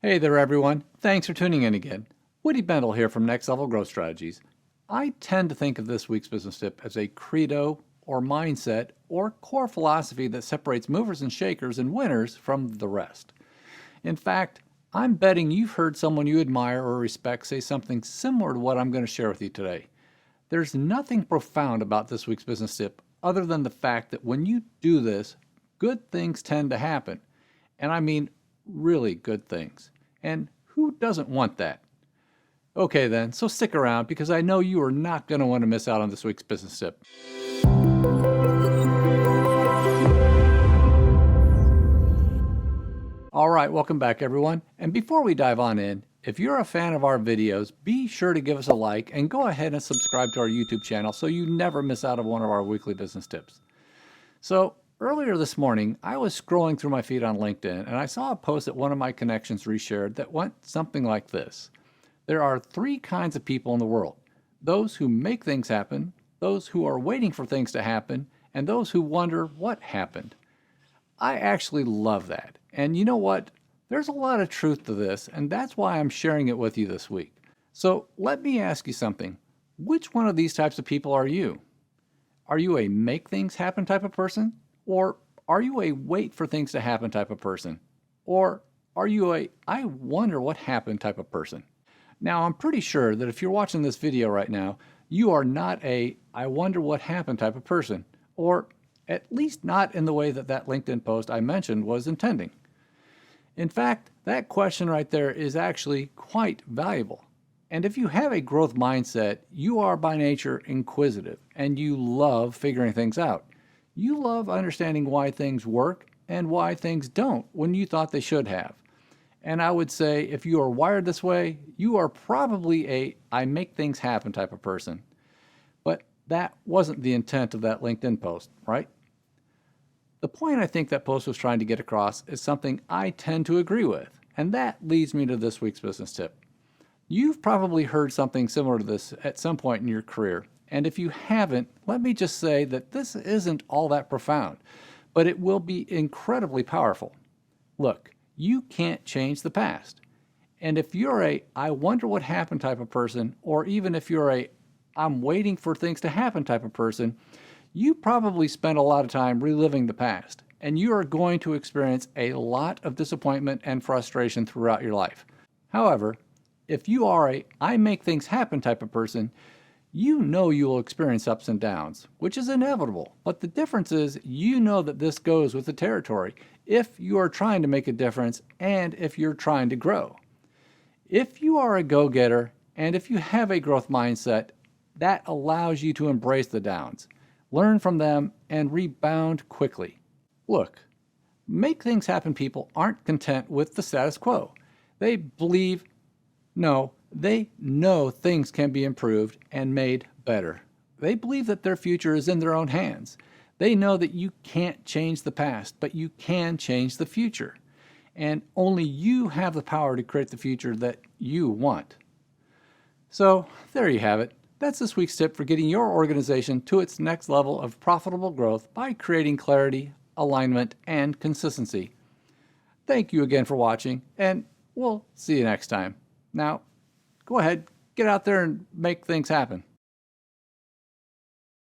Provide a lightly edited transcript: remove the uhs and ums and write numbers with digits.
Hey there, everyone. Thanks for tuning in again. Woody Bendle here from Next Level Growth Strategies. I tend to think of this week's business tip as a credo or mindset or core philosophy that separates movers and shakers and winners from the rest. In fact, I'm betting you've heard someone you admire or respect say something similar to what I'm going to share with you today. There's nothing profound about this week's business tip other than the fact that when you do this, good things tend to happen. And I mean really good things. And who doesn't want that? Okay then, so stick around because I know you are not going to want to miss out on this week's business tip. All right, welcome back everyone. And before we dive on in, if you're a fan of our videos, be sure to give us a like and go ahead and subscribe to our YouTube channel so you never miss out on one of our weekly business tips. So earlier this morning, I was scrolling through my feed on LinkedIn and I saw a post that one of my connections reshared that went something like this. There are three kinds of people in the world: those who make things happen, those who are waiting for things to happen, and those who wonder what happened. I actually love that. And you know what? There's a lot of truth to this, and that's why I'm sharing it with you this week. So let me ask you something. Which one of these types of people are you? Are you a make things happen type of person? Or are you a wait for things to happen type of person? Or are you a I wonder what happened type of person? Now, I'm pretty sure that if you're watching this video right now, you are not a I wonder what happened type of person, or at least not in the way that that LinkedIn post I mentioned was intending. In fact, that question right there is actually quite valuable. And if you have a growth mindset, you are by nature inquisitive and you love figuring things out. You love understanding why things work and why things don't when you thought they should have. And I would say if you are wired this way, you are probably a I make things happen type of person. But that wasn't the intent of that LinkedIn post, right? The point I think that post was trying to get across is something I tend to agree with, and that leads me to this week's business tip. You've probably heard something similar to this at some point in your career, and if you haven't, let me just say that this isn't all that profound, but it will be incredibly powerful. Look, you can't change the past. And if you're a I wonder what happened type of person, or even if you're a I'm waiting for things to happen type of person, you probably spend a lot of time reliving the past, and you are going to experience a lot of disappointment and frustration throughout your life. However, if you are a I make things happen type of person, you know you will experience ups and downs, which is inevitable. But the difference is you know that this goes with the territory if you are trying to make a difference and if you're trying to grow. If you are a go-getter and if you have a growth mindset, that allows you to embrace the downs, learn from them, and rebound quickly. Look, make things happen people aren't content with the status quo. They know things can be improved and made better. They believe that their future is in their own hands. They know that you can't change the past, but you can change the future. And only you have the power to create the future that you want. So, there you have it. That's this week's tip for getting your organization to its next level of profitable growth by creating clarity, alignment, and consistency. Thank you again for watching, and we'll see you next time. Now, go ahead, get out there and make things happen.